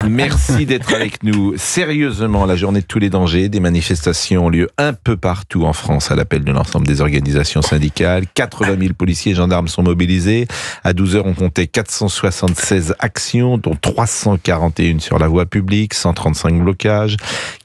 Merci d'être avec nous. Sérieusement, la journée de tous les dangers, des manifestations ont lieu un peu partout en France à l'appel de l'ensemble des organisations syndicales. 80 000 policiers et gendarmes sont mobilisés. À 12h, on comptait 476 actions, dont 341 sur la voie publique, 135 blocages,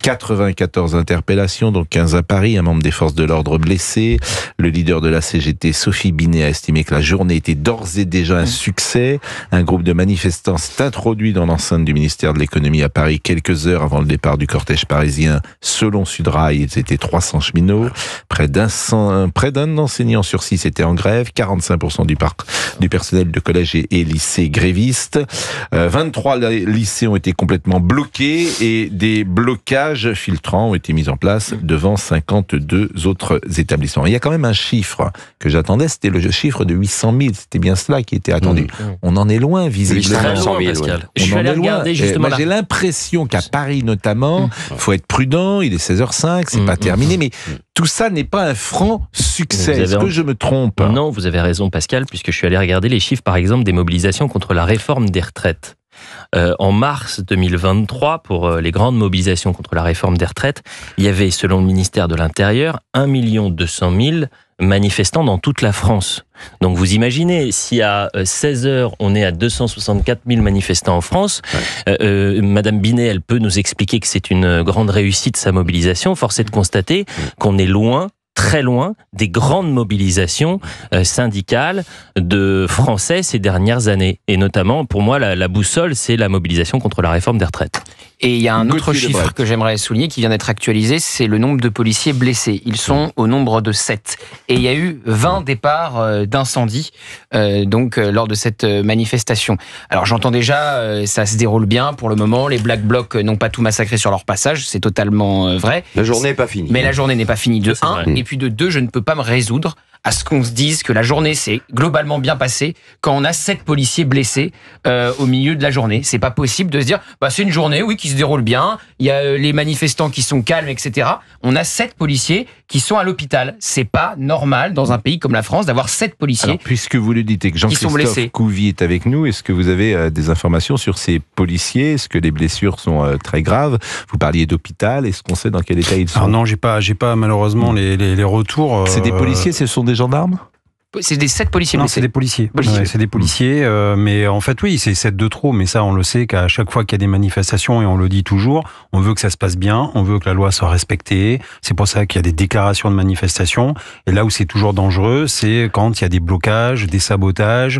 94 interpellations, dont 15 à Paris, un membre des forces de l'ordre blessé. Le leader de la CGT, Sophie Binet, a estimé que la journée était d'ores et déjà un succès. Un groupe de manifestants s'est introduit dans l'enceinte du ministère de l'économie à Paris quelques heures avant le départ du cortège parisien. Selon Sudrail, ils étaient 300 cheminots. Près d'un enseignant sur 6 était en grève. 45% du personnel de collège et lycée gréviste. 23 lycées ont été complètement bloqués et des blocages filtrants ont été mis en place devant 52 autres établissements. Il y a quand même un chiffre que j'attendais, c'était le chiffre de 800 000. C'était bien cela qui était attendu. On en est loin, visiblement. Très loin, Pascal. Je suis allé regarder justement j'ai l'impression qu'à Paris notamment, faut être prudent, il est 16h05, c'est pas terminé, mais tout ça n'est pas un franc succès. Est-ce que je me trompe ? Non, vous avez raison Pascal, puisque je suis allé regarder les chiffres par exemple des mobilisations contre la réforme des retraites. En mars 2023, pour les grandes mobilisations contre la réforme des retraites, il y avait, selon le ministère de l'Intérieur, 1 200 000 manifestants dans toute la France. Donc vous imaginez, si à 16h, on est à 264 000 manifestants en France, Madame Binet, elle peut nous expliquer que c'est une grande réussite, sa mobilisation. Force est de constater qu'on est loin, très loin des grandes mobilisations syndicales de Français ces dernières années. Et notamment, pour moi, la boussole, c'est la mobilisation contre la réforme des retraites. Et il y a un autre chiffre que j'aimerais souligner qui vient d'être actualisé, c'est le nombre de policiers blessés. Ils sont au nombre de 7. Et il y a eu 20 départs d'incendie lors de cette manifestation. Alors j'entends déjà, ça se déroule bien pour le moment. Les Black Blocs n'ont pas tout massacré sur leur passage, c'est totalement vrai. La journée n'est pas finie. Mais la journée n'est pas finie de 1. Et puis de 2, je ne peux pas me résoudre à ce qu'on se dise que la journée s'est globalement bien passée quand on a 7 policiers blessés au milieu de la journée. C'est pas possible de se dire, c'est une journée, oui, qui se déroule bien, il y a les manifestants qui sont calmes, etc. On a 7 policiers qui sont à l'hôpital. C'est pas normal dans un pays comme la France d'avoir 7 policiers. Alors, puisque vous le dites et que Jean-Christophe Couvi est avec nous, est-ce que vous avez des informations sur ces policiers ? Est-ce que les blessures sont très graves ? Vous parliez d'hôpital, est-ce qu'on sait dans quel état ils sont ? Alors non, j'ai pas malheureusement les retours. C'est des policiers, ce sont des gendarmes ? C'est des 7 policiers blessés. Non, c'est des policiers. Ouais, c'est des policiers, mais en fait, oui, c'est 7 de trop, mais ça, on le sait qu'à chaque fois qu'il y a des manifestations, et on le dit toujours, on veut que ça se passe bien, on veut que la loi soit respectée, c'est pour ça qu'il y a des déclarations de manifestation, et là où c'est toujours dangereux, c'est quand il y a des blocages, des sabotages,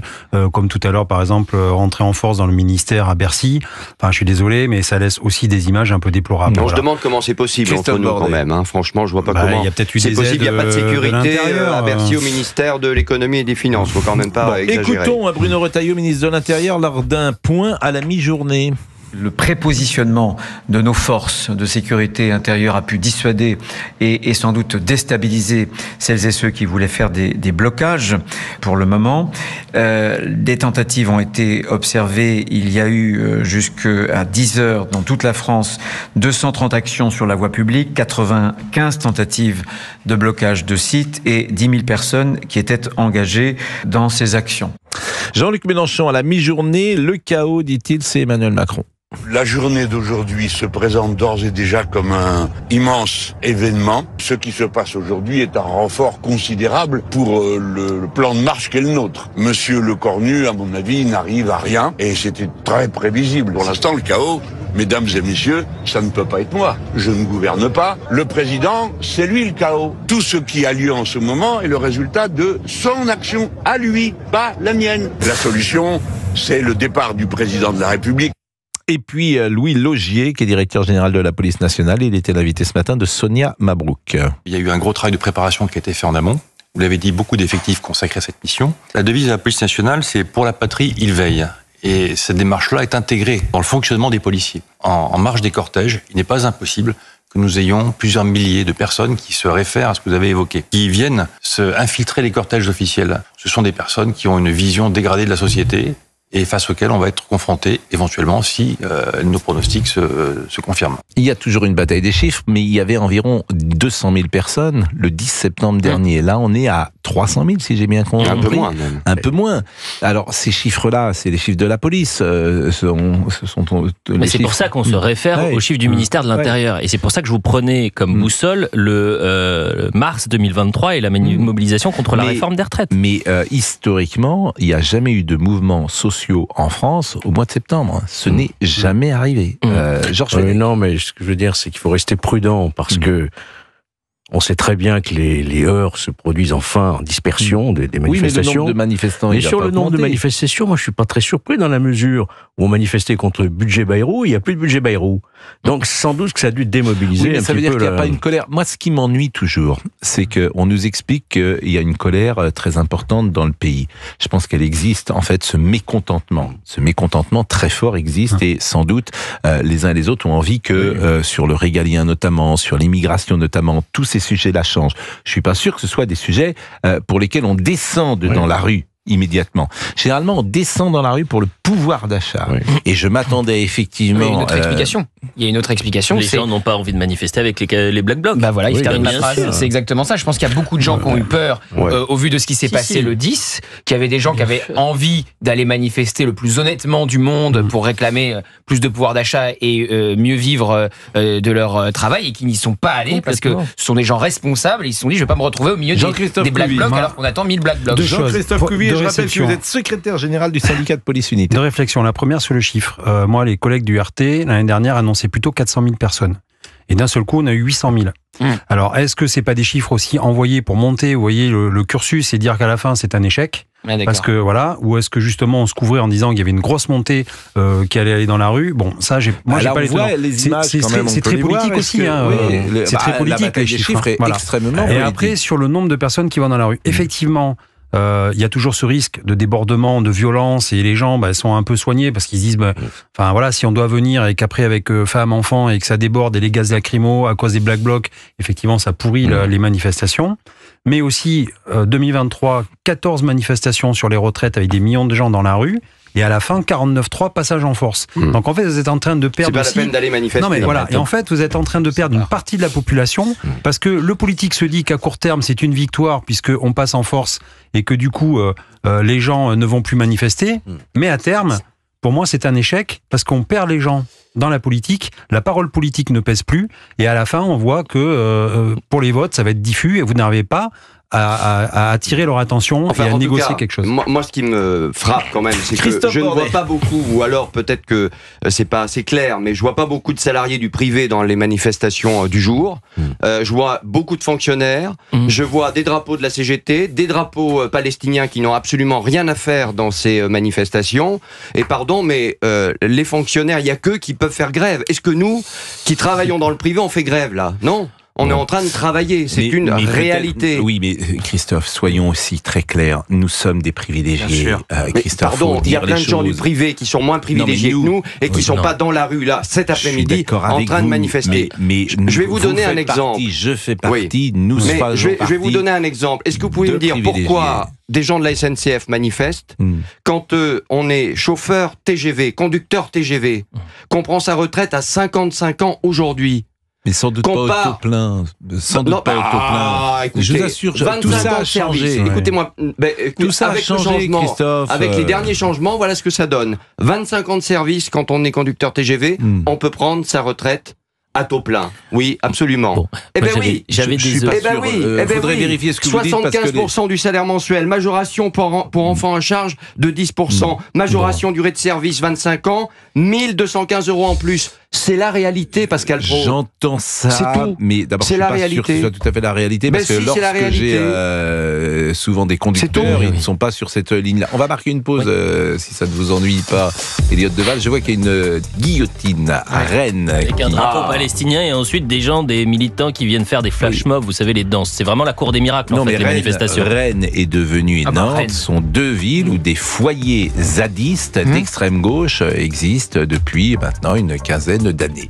comme tout à l'heure, par exemple, rentrer en force dans le ministère à Bercy, enfin, je suis désolé, mais ça laisse aussi des images un peu déplorables. On se demande comment c'est possible entre nous quand même, hein. Franchement, je vois pas comment. Il y a peut-être eu c'est des possible, il n'y a pas de sécurité à Bercy, au ministère ministère de l'économie et des finances, faut quand même pas exagérer. Écoutons Bruno Retailleau, ministre de l'Intérieur, lors d'un point à la mi-journée. Le prépositionnement de nos forces de sécurité intérieure a pu dissuader et sans doute déstabiliser celles et ceux qui voulaient faire des blocages pour le moment. Des tentatives ont été observées. Il y a eu jusqu'à 10h dans toute la France 230 actions sur la voie publique, 95 tentatives de blocage de sites et 10 000 personnes qui étaient engagées dans ces actions. Jean-Luc Mélenchon, à la mi-journée, le chaos, dit-il, c'est Emmanuel Macron. La journée d'aujourd'hui se présente d'ores et déjà comme un immense événement. Ce qui se passe aujourd'hui est un renfort considérable pour le plan de marche qu'est le nôtre. Monsieur Lecornu, à mon avis, n'arrive à rien et c'était très prévisible. Pour l'instant, le chaos, mesdames et messieurs, ça ne peut pas être moi. Je ne gouverne pas. Le président, c'est lui le chaos. Tout ce qui a lieu en ce moment est le résultat de son action à lui, pas la mienne. La solution, c'est le départ du président de la République. Et puis Louis Laugier, qui est directeur général de la police nationale, il était l'invité ce matin de Sonia Mabrouk. Il y a eu un gros travail de préparation qui a été fait en amont. Vous l'avez dit, beaucoup d'effectifs consacrés à cette mission. La devise de la police nationale, c'est « Pour la patrie, il veille ». Et cette démarche-là est intégrée dans le fonctionnement des policiers. En marge des cortèges, il n'est pas impossible que nous ayons plusieurs milliers de personnes qui se réfèrent à ce que vous avez évoqué, qui viennent infiltrer les cortèges officiels. Ce sont des personnes qui ont une vision dégradée de la société et face auquel on va être confronté éventuellement si nos pronostics se confirment. Il y a toujours une bataille des chiffres, mais il y avait environ 200 000 personnes le 10 septembre dernier. Là, on est à 300 000, si j'ai bien compris. Un peu moins, même. Un peu moins. Alors, ces chiffres-là, c'est les chiffres de la police. Ce sont mais c'est pour ça qu'on se réfère aux chiffres du ministère de l'Intérieur. Et c'est pour ça que je vous prenais comme boussole le mars 2023 et la mobilisation contre la réforme des retraites. Mais historiquement, il n'y a jamais eu de mouvement social en France au mois de septembre. Ce n'est jamais arrivé. Georges non, mais ce que je veux dire, c'est qu'il faut rester prudent parce que on sait très bien que les heurts se produisent enfin en dispersion des manifestations. Oui, mais le nombre de manifestants, mais sur le nombre de manifestations, moi je suis pas très surpris dans la mesure où on manifestait contre le budget Bayrou, il n'y a plus de budget Bayrou. Donc sans doute que ça a dû démobiliser un petit peu. Ça veut dire qu'il n'y a pas une colère. Moi, ce qui m'ennuie toujours, c'est qu'on nous explique qu'il y a une colère très importante dans le pays. Je pense qu'elle existe, en fait, ce mécontentement très fort existe et sans doute les uns et les autres ont envie que sur le régalien notamment, sur l'immigration notamment, tous ces sujets-là changent. Je suis pas sûr que ce soit des sujets pour lesquels on descende dans la rue immédiatement. Généralement, on descend dans la rue pour le pouvoir d'achat. Oui. Et je m'attendais effectivement... Il y a une autre explication. Il y a une autre explication. Les gens n'ont pas envie de manifester avec les Black Blocs. Bah voilà, il termine la phrase. C'est exactement ça. Je pense qu'il y a beaucoup de gens qui ont eu peur au vu de ce qui s'est passé le 10, qu'il y avait des gens qui avaient envie d'aller manifester le plus honnêtement du monde pour réclamer plus de pouvoir d'achat et mieux vivre de leur travail et qui n'y sont pas allés parce que ce sont des gens responsables et ils se sont dit je ne vais pas me retrouver au milieu des Black Blocs alors qu'on attend 1000 Black Blocs. Jean-Christophe Cuvier, je rappelle que vous êtes secrétaire général du syndicat de police unitaire. Deux réflexions. La première sur le chiffre. Moi, les collègues du RT, l'année dernière, annonçaient plutôt 400 000 personnes. Et d'un seul coup, on a eu 800 000. Alors, est-ce que c'est pas des chiffres aussi envoyés pour monter, vous voyez, le cursus et dire qu'à la fin, c'est un échec ? Parce que voilà, ou est-ce que justement on se couvrait en disant qu'il y avait une grosse montée qui allait aller dans la rue. Bon, ça, j'ai pas les images. C'est très politique aussi. C'est très politique les chiffres. Extrêmement. Et après, sur le nombre de personnes qui vont dans la rue, effectivement. Il y a toujours ce risque de débordement, de violence, et les gens sont un peu soignés parce qu'ils se disent, enfin voilà, si on doit venir et qu'après avec femmes, enfants et que ça déborde et les gaz lacrymaux à cause des Black Blocs, effectivement, ça pourrit les manifestations. Mais aussi 2023, 14 manifestations sur les retraites avec des millions de gens dans la rue. Et à la fin, 49.3 passages en force. Donc en fait, vous êtes en train de perdre. C'est pas la peine d'aller manifester. Non mais voilà. Et en fait, vous êtes en train de perdre une partie de la population parce que le politique se dit qu'à court terme, c'est une victoire puisque on passe en force et que du coup, les gens ne vont plus manifester. Mais à terme, pour moi, c'est un échec parce qu'on perd les gens dans la politique. La parole politique ne pèse plus et à la fin, on voit que pour les votes, ça va être diffus et vous n'arrivez pas à attirer leur attention et à négocier quelque chose. Moi, ce qui me frappe quand même, c'est que je ne vois pas beaucoup, ou alors peut-être que c'est pas assez clair, mais je vois pas beaucoup de salariés du privé dans les manifestations du jour. Je vois beaucoup de fonctionnaires. Je vois des drapeaux de la CGT, des drapeaux palestiniens qui n'ont absolument rien à faire dans ces manifestations. Et pardon, mais les fonctionnaires, il y a qu'eux qui peuvent faire grève. Est-ce que nous, qui travaillons dans le privé, on fait grève là ? Non. On est en train de travailler, c'est une réalité. Oui, mais Christophe, soyons aussi très clairs. Nous sommes des privilégiés. Christophe, pardon, il y a plein de gens du privé qui sont moins privilégiés que nous et qui sont pas dans la rue là cet après-midi en train de manifester. Mais je vais vous donner un exemple. Je fais partie. Nous faisons partie. Je vais vous donner un exemple. Est-ce que vous pouvez me dire pourquoi des gens de la SNCF manifestent quand on est chauffeur TGV, conducteur TGV, qu'on prend sa retraite à 55 ans aujourd'hui? Mais sans doute pas auto-plein. Sans doute pas auto-plein. Écoutez, je vous assure, tout ça a changé. Écoutez-moi, tout ça avec a changé, le changement, Christophe. avec les derniers changements, voilà ce que ça donne. 25 ans de service quand on est conducteur TGV, on peut prendre sa retraite à taux plein. Oui, absolument. Bon, j'avais des faudrait vérifier ce que vous dites. 75% du salaire mensuel, majoration pour enfants à charge de 10%, majoration durée de service 25 ans, 1215 € en plus. C'est la réalité, Pascal Praud. J'entends ça, c'est tout. Mais d'abord, je suis pas sûr que ce soit tout à fait la réalité, parce que lorsque j'ai souvent des conducteurs, ils ne sont pas sur cette ligne-là. On va marquer une pause, si ça ne vous ennuie pas, Elliot Deval. Je vois qu'il y a une guillotine à Rennes. Avec un drapeau palestinien et ensuite des militants qui viennent faire des flash mobs, vous savez, les danses. C'est vraiment la cour des miracles, en fait, les manifestations. Rennes est devenue Nantes, sont deux villes où des foyers zadistes d'extrême gauche existent depuis maintenant une quinzaine d'années.